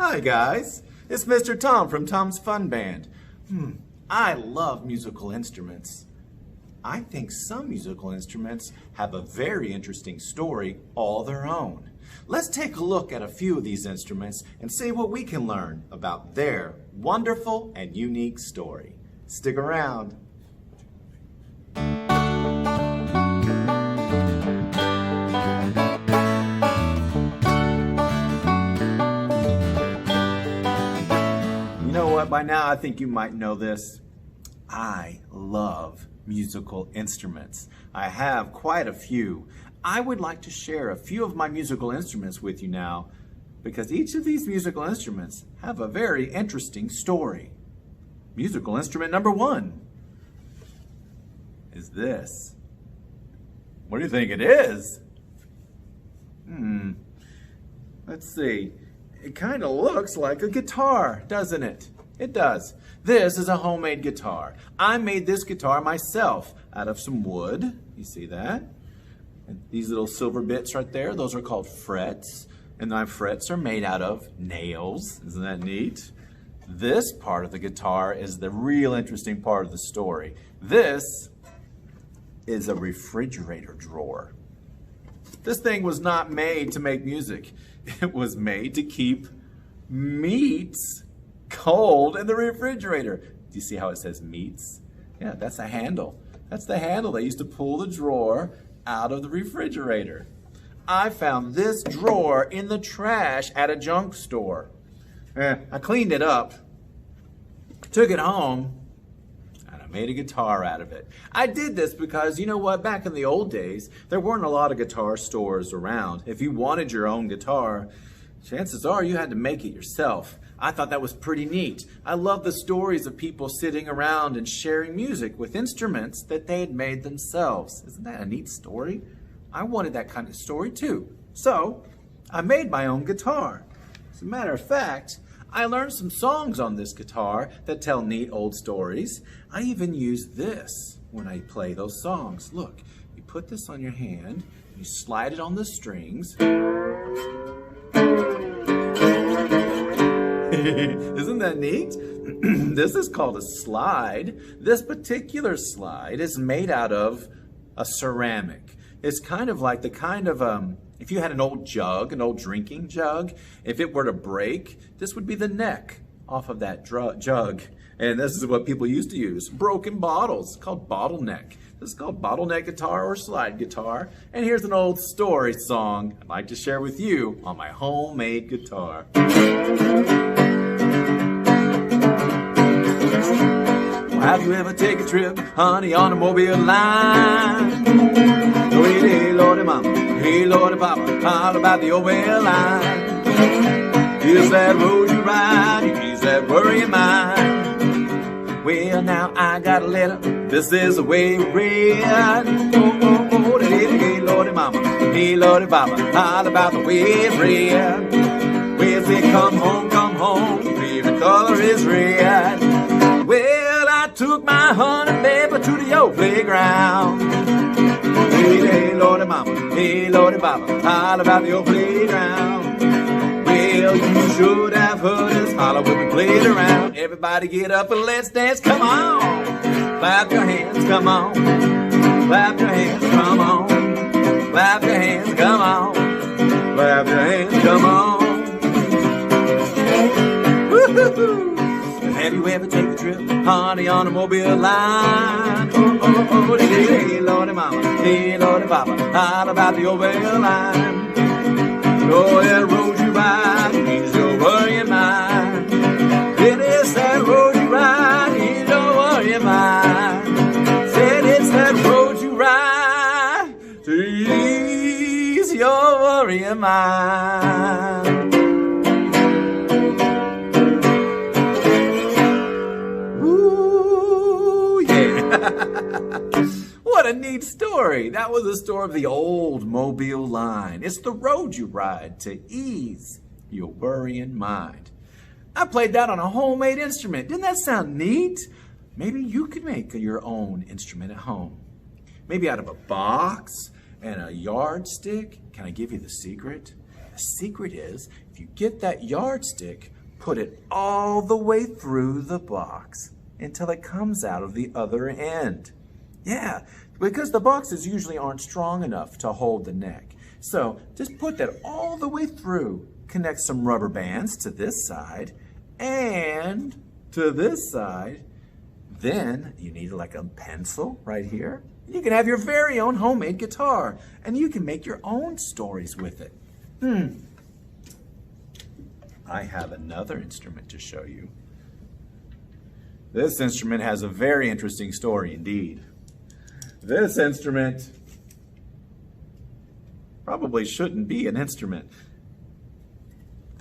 Hi guys, it's Mr. Tom from Tom's Fun Band. I love musical instruments. I think some musical instruments have a very interesting story all their own. Let's take a look at a few of these instruments and see what we can learn about their wonderful and unique story. Stick around. You know what? By now I think you might know this. I love musical instruments. I have quite a few. I would like to share a few of my musical instruments with you now because each of these musical instruments have a very interesting story. Musical instrument number one is this. What do you think it is? Let's see. It kind of looks like a guitar, doesn't it? It does. This is a homemade guitar. I made this guitar myself out of some wood. You see that? And these little silver bits right there, those are called frets. And my frets are made out of nails. Isn't that neat? This part of the guitar is the real interesting part of the story. This is a refrigerator drawer. This thing was not made to make music. It was made to keep meats cold in the refrigerator. Do you see how it says meats? Yeah, that's a handle. That's the handle they used to pull the drawer out of the refrigerator. I found this drawer in the trash at a junk store. I cleaned it up, took it home, and I made a guitar out of it. I did this because, you know what, back in the old days, there weren't a lot of guitar stores around. If you wanted your own guitar, chances are you had to make it yourself. I thought that was pretty neat. I love the stories of people sitting around and sharing music with instruments that they had made themselves. Isn't that a neat story? I wanted that kind of story too. So I made my own guitar. As a matter of fact, I learned some songs on this guitar that tell neat old stories. I even use this when I play those songs. Look, you put this on your hand, you slide it on the strings. Isn't that neat? This is called a slide. This particular slide is made out of a ceramic. It's kind of like the kind of, if you had an old jug, an old drinking jug, if it were to break, this would be the neck off of that jug. And this is what people used to use. Broken bottles, called bottleneck. This is called bottleneck guitar or slide guitar. And here's an old story song I'd like to share with you on my homemade guitar. Have you ever taken a trip, honey, on a mobile line? Oh, hey, Lordy Mama, hey, Lordy Papa, how about the old rail line? Is that road you ride, is that worrying mind? Well, now I got a letter, this is the way it read. Oh, hey, Lordy Mama, hey, Lordy Papa, how about the way it read? Well, say, come home, your favorite color is red. Well, I took my honey baby to the old playground. Hey, Lordy Mama, hey, Lordy Papa, holler about the old playground. Well, you should have heard us holler when we played around. Everybody get up and let's dance, come on. Clap your hands, come on. Clap your hands, come on. Clap your hands, come on. Clap your hands, come on. Woo-hoo-hoo. Have you ever taken a trip, honey, on a mobile line? Oh, hey, Lordy Mama, hey, Lordy Papa, how about the old rail line? Oh, that road you ride, ease your worrying mind. It is that road you ride, ease your worrying mind. Said it's that road you ride, to ease your worrying mind. What a neat story. That was the story of the old mobile line. It's the road you ride to ease your worrying mind. I played that on a homemade instrument. Didn't that sound neat? Maybe you could make your own instrument at home. Maybe out of a box and a yardstick. Can I give you the secret? The secret is, if you get that yardstick, put it all the way through the box until it comes out of the other end. Yeah, because the boxes usually aren't strong enough to hold the neck. So just put that all the way through. Connect some rubber bands to this side and to this side. Then you need like a pencil right here. You can have your very own homemade guitar, and you can make your own stories with it. I have another instrument to show you. This instrument has a very interesting story indeed. This instrument probably shouldn't be an instrument.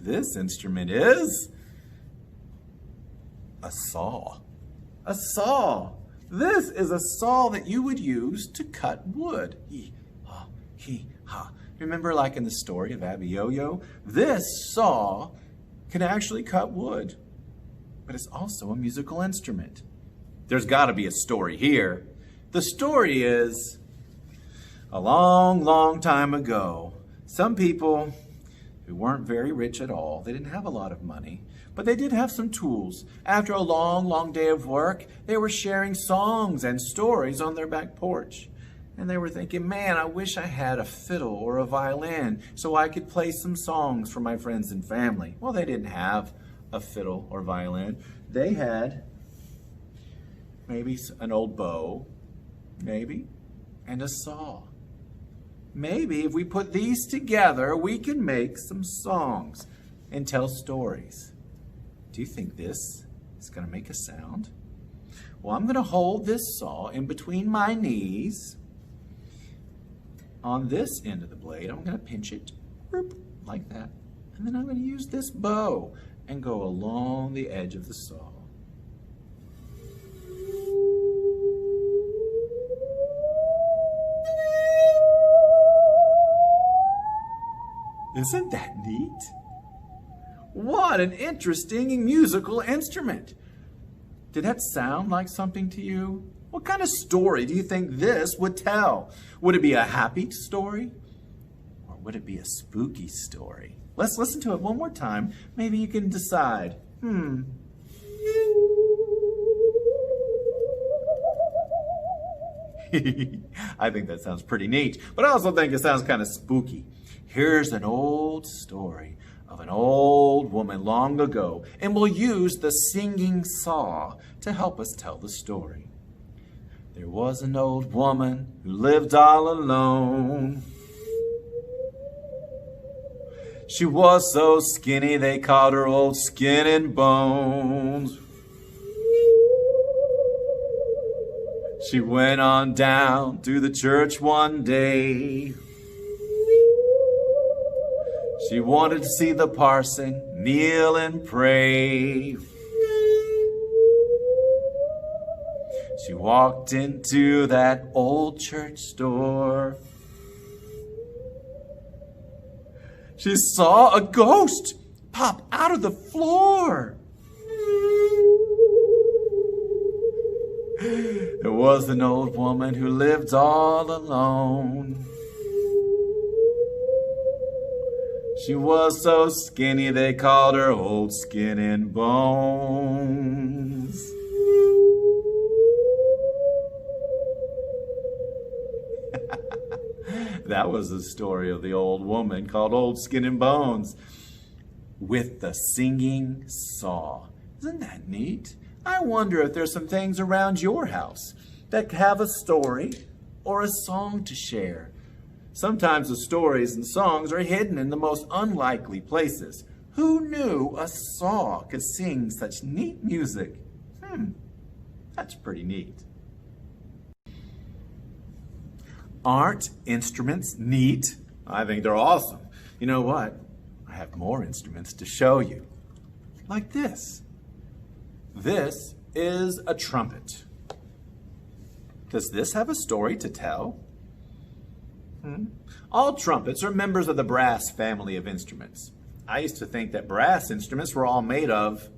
This instrument is a saw. A saw. This is a saw that you would use to cut wood. Hee-haw, hee-haw. Remember like in the story of Abby Yo-Yo? This saw can actually cut wood, but it's also a musical instrument. There's got to be a story here. The story is, a long, long time ago, some people who weren't very rich at all, they didn't have a lot of money, but they did have some tools. After a long, long day of work, they were sharing songs and stories on their back porch. And they were thinking, man, I wish I had a fiddle or a violin so I could play some songs for my friends and family. Well, they didn't have a fiddle or violin. They had maybe an old bow, maybe, and a saw. Maybe if we put these together, we can make some songs and tell stories. Do you think this is going to make a sound? Well, I'm going to hold this saw in between my knees. On this end of the blade, I'm going to pinch it like that. And then I'm going to use this bow and go along the edge of the saw. Isn't that neat? What an interesting musical instrument. Did that sound like something to you? What kind of story do you think this would tell? Would it be a happy story? Or would it be a spooky story? Let's listen to it one more time. Maybe you can decide. I think that sounds pretty neat, but I also think it sounds kind of spooky. Here's an old story of an old woman long ago, and we'll use the singing saw to help us tell the story. There was an old woman who lived all alone. She was so skinny they called her Old Skin and Bones. She went on down to the church one day. She wanted to see the parson kneel and pray. She walked into that old church door. She saw a ghost pop out of the floor. There was an old woman who lived all alone. She was so skinny they called her Old Skin and Bones. That was the story of the old woman called Old Skin and Bones with the singing saw. Isn't that neat? I wonder if there's some things around your house that have a story or a song to share. Sometimes the stories and songs are hidden in the most unlikely places. Who knew a saw could sing such neat music? That's pretty neat. Aren't instruments neat? I think they're awesome. You know what? I have more instruments to show you. Like this. This is a trumpet. Does this have a story to tell? All trumpets are members of the brass family of instruments. I used to think that brass instruments were all made of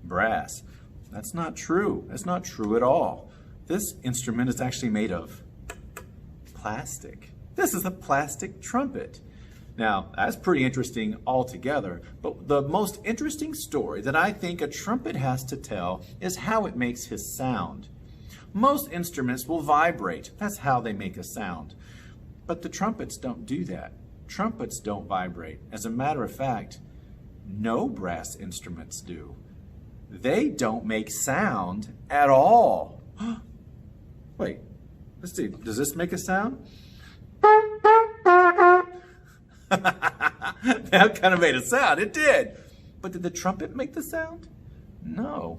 brass. That's not true. That's not true at all. This instrument is actually made of plastic. This is a plastic trumpet. Now, that's pretty interesting altogether, but the most interesting story that I think a trumpet has to tell is how it makes his sound. Most instruments will vibrate. That's how they make a sound. But the trumpets don't do that. Trumpets don't vibrate. As a matter of fact, no brass instruments do. They don't make sound at all. Wait, let's see. Does this make a sound? That kind of made a sound. It did. But did the trumpet make the sound? No.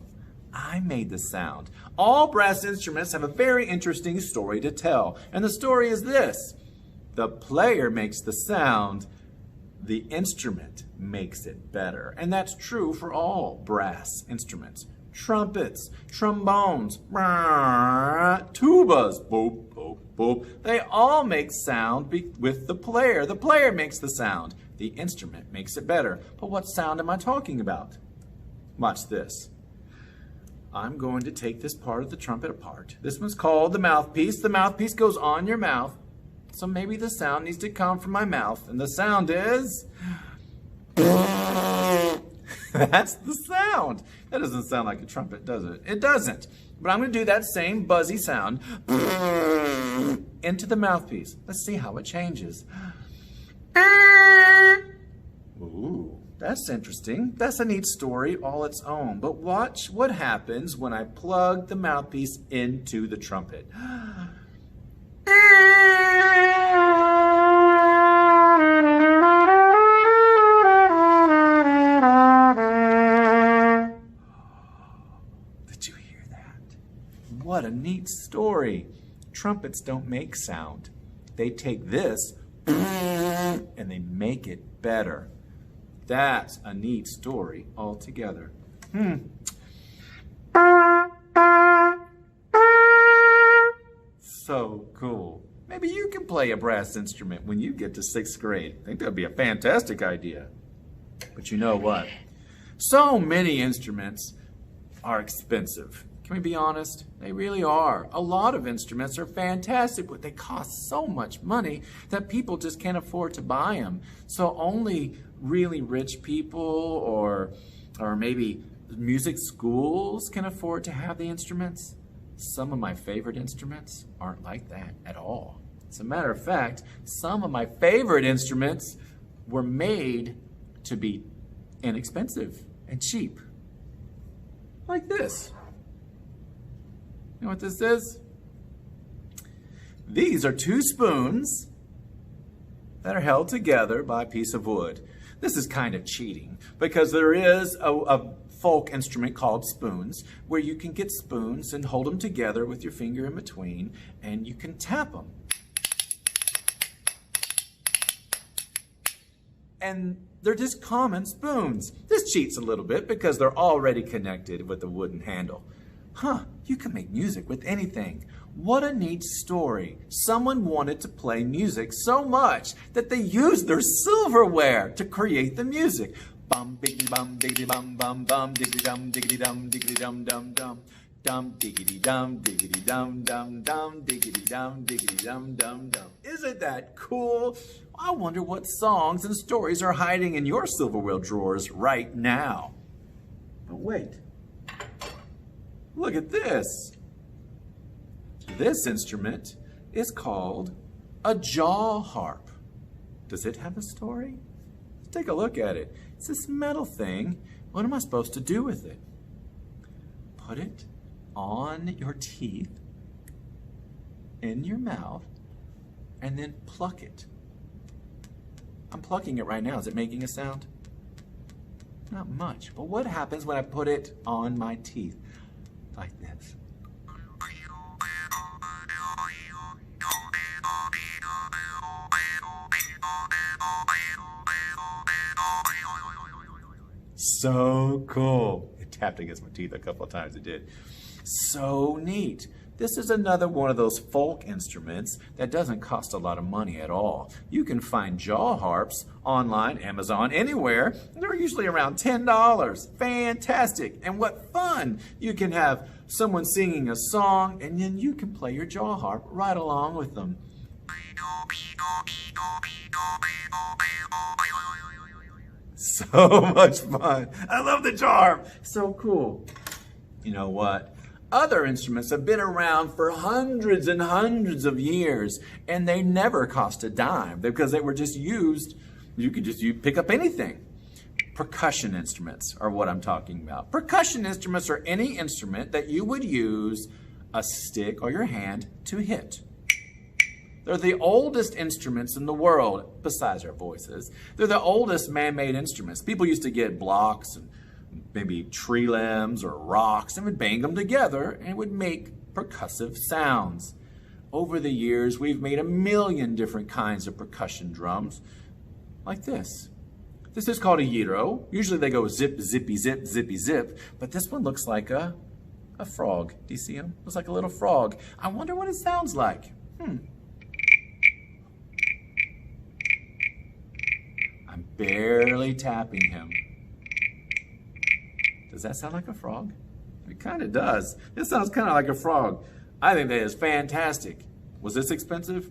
I made the sound. All brass instruments have a very interesting story to tell. And the story is this. The player makes the sound. The instrument makes it better. And that's true for all brass instruments. Trumpets, trombones, tubas, boop, boop, boop. They all make sound with the player. The player makes the sound. The instrument makes it better. But what sound am I talking about? Watch this. I'm going to take this part of the trumpet apart. This one's called the mouthpiece. The mouthpiece goes on your mouth. So maybe the sound needs to come from my mouth. And the sound is... That's the sound. That doesn't sound like a trumpet, does it? It doesn't. But I'm going to do that same buzzy sound into the mouthpiece. Let's see how it changes. Ooh, that's interesting. That's a neat story all its own. But watch what happens when I plug the mouthpiece into the trumpet. What a neat story. Trumpets don't make sound. They take this and they make it better. That's a neat story altogether. So cool. Maybe you can play a brass instrument when you get to 6th grade. I think that'd be a fantastic idea. But you know what? So many instruments are expensive. Can we be honest? They really are. A lot of instruments are fantastic, but they cost so much money that people just can't afford to buy them. So only really rich people or maybe music schools can afford to have the instruments. Some of my favorite instruments aren't like that at all. As a matter of fact, some of my favorite instruments were made to be inexpensive and cheap. Like this. You know what this is? These are 2 spoons that are held together by a piece of wood. This is kind of cheating because there is a folk instrument called spoons where you can get spoons and hold them together with your finger in between and you can tap them. And they're just common spoons. This cheats a little bit because they're already connected with a wooden handle. You can make music with anything. What a neat story. Someone wanted to play music so much that they used their silverware to create the music. Bum biggity bum diggity bum bum bum diggity dum dum dum dum diggity dum dum diggity dum dum. Isn't that cool? I wonder what songs and stories are hiding in your silverware drawers right now. But wait. Look at this. This instrument is called a jaw harp. Does it have a story? Let's take a look at it. It's this metal thing. What am I supposed to do with it? Put it on your teeth, in your mouth, and then pluck it. I'm plucking it right now. Is it making a sound? Not much. But what happens when I put it on my teeth? Like this. So cool. It tapped against my teeth a couple of times, it did. So neat. This is another one of those folk instruments that doesn't cost a lot of money at all. You can find jaw harps online, Amazon, anywhere. They're usually around $10. Fantastic. And what fun. You can have someone singing a song and then you can play your jaw harp right along with them. So much fun. I love the harp. So cool. You know what? Other instruments have been around for hundreds and hundreds of years, and they never cost a dime because they were just used. You could just pick up anything. Percussion instruments are what I'm talking about. Percussion instruments are any instrument that you would use a stick or your hand to hit. They're the oldest instruments in the world, besides our voices. They're the oldest man-made instruments. People used to get blocks and maybe tree limbs or rocks and would bang them together and it would make percussive sounds. Over the years, we've made 1 million different kinds of percussion drums, like this. This is called a gyro. Usually they go zip, zippy, zip, zippy, zip, but this one looks like a frog. Do you see him? Looks like a little frog. I wonder what it sounds like. I'm barely tapping him. Does that sound like a frog? It kind of does. It sounds kind of like a frog. I think that is fantastic. Was this expensive?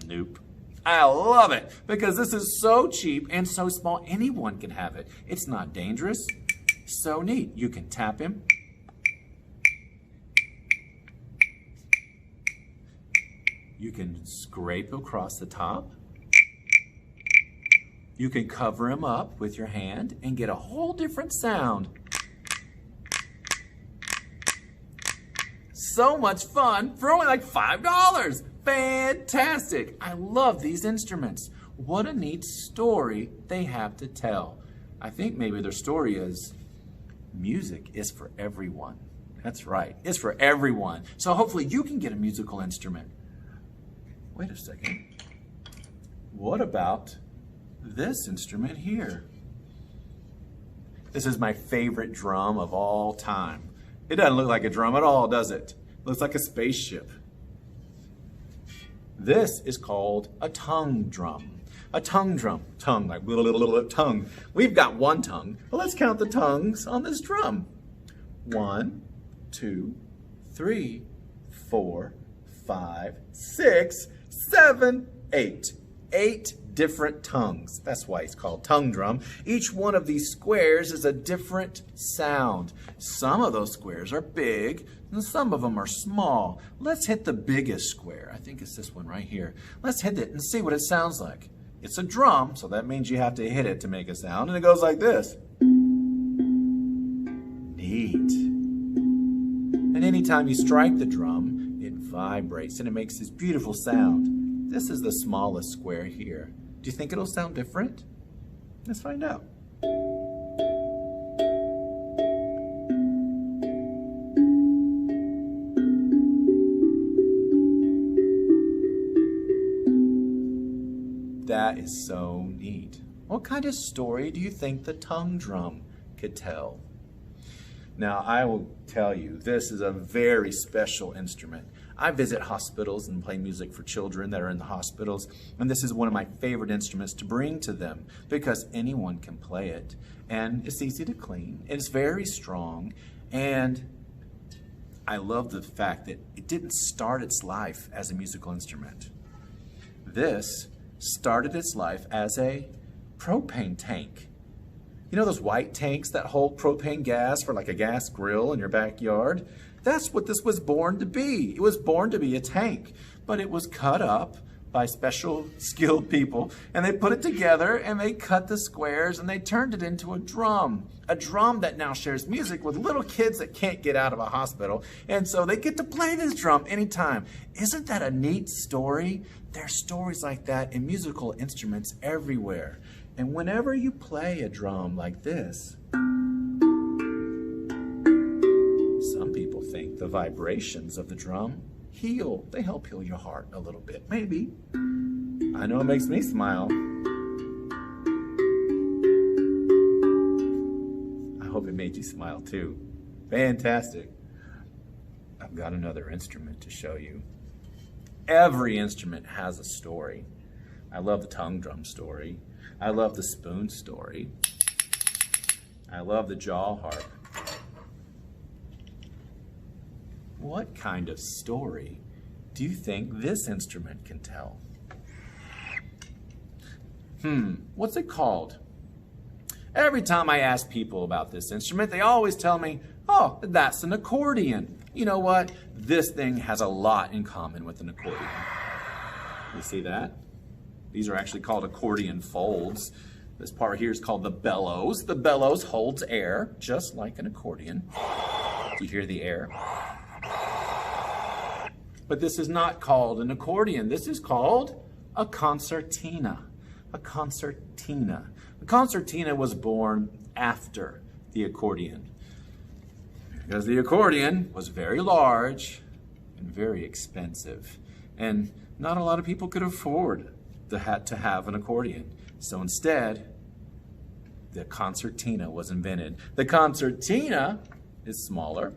Nope. I love it because this is so cheap and so small. Anyone can have it. It's not dangerous. So neat. You can tap him. You can scrape across the top. You can cover him up with your hand and get a whole different sound. So much fun for only like $5. Fantastic. I love these instruments. What a neat story they have to tell. I think maybe their story is music is for everyone. That's right. It's for everyone. So hopefully you can get a musical instrument. Wait a second. What about this instrument here? This is my favorite drum of all time. It doesn't look like a drum at all, does it? It looks like a spaceship. This is called a tongue drum. A tongue drum. Tongue, like little tongue. We've got one tongue. Well, let's count the tongues on this drum. 1, 2, 3, 4, 5, 6, 7, 8. 8 different tongues. That's why it's called tongue drum. Each one of these squares is a different sound. Some of those squares are big and some of them are small. Let's hit the biggest square. I think it's this one right here. Let's hit it and see what it sounds like. It's a drum, so that means you have to hit it to make a sound, and it goes like this. Neat. And anytime you strike the drum, it vibrates and it makes this beautiful sound. This is the smallest square here. Do you think it'll sound different? Let's find out. That is so neat. What kind of story do you think the tongue drum could tell? Now, I will tell you, this is a very special instrument. I visit hospitals and play music for children that are in the hospitals, and this is one of my favorite instruments to bring to them because anyone can play it, and it's easy to clean, it's very strong, and I love the fact that it didn't start its life as a musical instrument. This started its life as a propane tank. You know those white tanks that hold propane gas for like a gas grill in your backyard? That's what this was born to be. It was born to be a tank, but it was cut up by special skilled people, and they put it together and they cut the squares and they turned it into a drum that now shares music with little kids that can't get out of a hospital, and so they get to play this drum anytime. Isn't that a neat story? There are stories like that in musical instruments everywhere. And whenever you play a drum like this, some people think the vibrations of the drum heal. They help heal your heart a little bit, maybe. I know it makes me smile. I hope it made you smile too. Fantastic. I've got another instrument to show you. Every instrument has a story. I love the tongue drum story. I love the spoon story. I love the jaw harp. What kind of story do you think this instrument can tell? What's it called? Every time I ask people about this instrument, they always tell me, oh, that's an accordion. You know what? This thing has a lot in common with an accordion. You see that? These are actually called accordion folds. This part here is called the bellows. The bellows holds air, just like an accordion. You hear the air? But this is not called an accordion. This is called a concertina. A concertina. The concertina was born after the accordion, because the accordion was very large and very expensive, and not a lot of people could afford to have an accordion. So instead, the concertina was invented. The concertina is smaller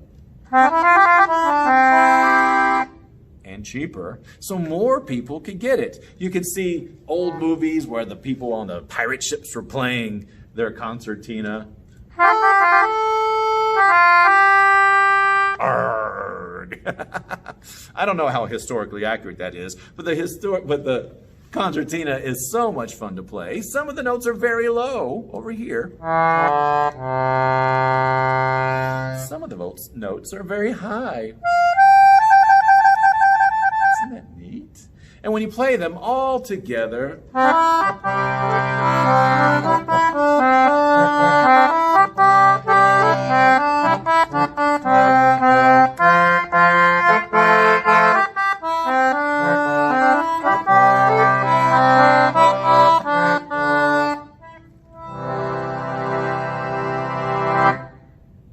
and cheaper, so more people could get it. You could see old movies where the people on the pirate ships were playing their concertina. Arrgh. I don't know how historically accurate that is, but the concertina is so much fun to play. Some of the notes are very low over here. Some of the notes are very high. Isn't that neat? And when you play them all together,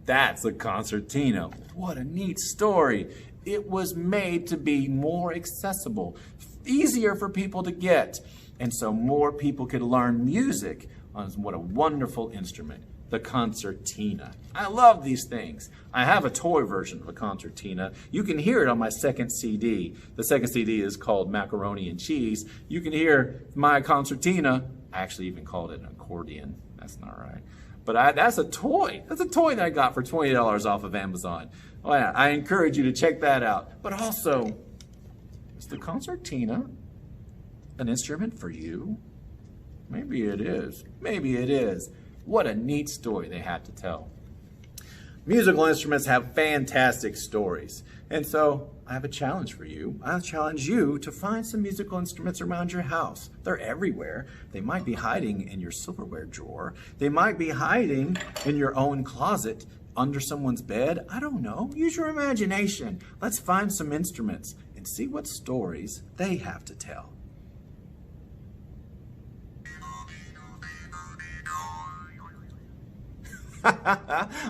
that's a concertina. What a neat story. It was made to be more accessible, easier for people to get, and so more people could learn music on what a wonderful instrument, the concertina. I love these things. I have a toy version of a concertina. You can hear it on my second CD. The second CD is called Macaroni and Cheese. You can hear my concertina. I actually even called it an accordion. That's not right. But that's a toy. That's a toy that I got for $20 off of Amazon. Oh, yeah, I encourage you to check that out. But also, is the concertina an instrument for you? Maybe it is. Maybe it is. What a neat story they had to tell. Musical instruments have fantastic stories. And so I have a challenge for you. I challenge you to find some musical instruments around your house. They're everywhere. They might be hiding in your silverware drawer. They might be hiding in your own closet, under someone's bed. I don't know. Use your imagination. Let's find some instruments and see what stories they have to tell.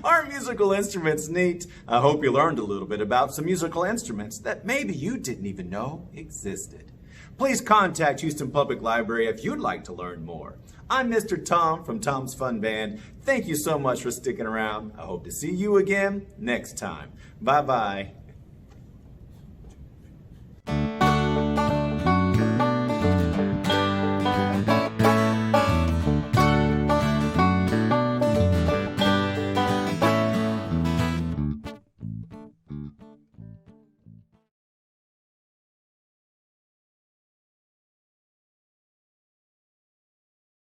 Are musical instruments neat? I hope you learned a little bit about some musical instruments that maybe you didn't even know existed. Please contact Houston Public Library if you'd like to learn more. I'm Mr. Tom from Tom's Fun Band. Thank you so much for sticking around. I hope to see you again next time. Bye-bye.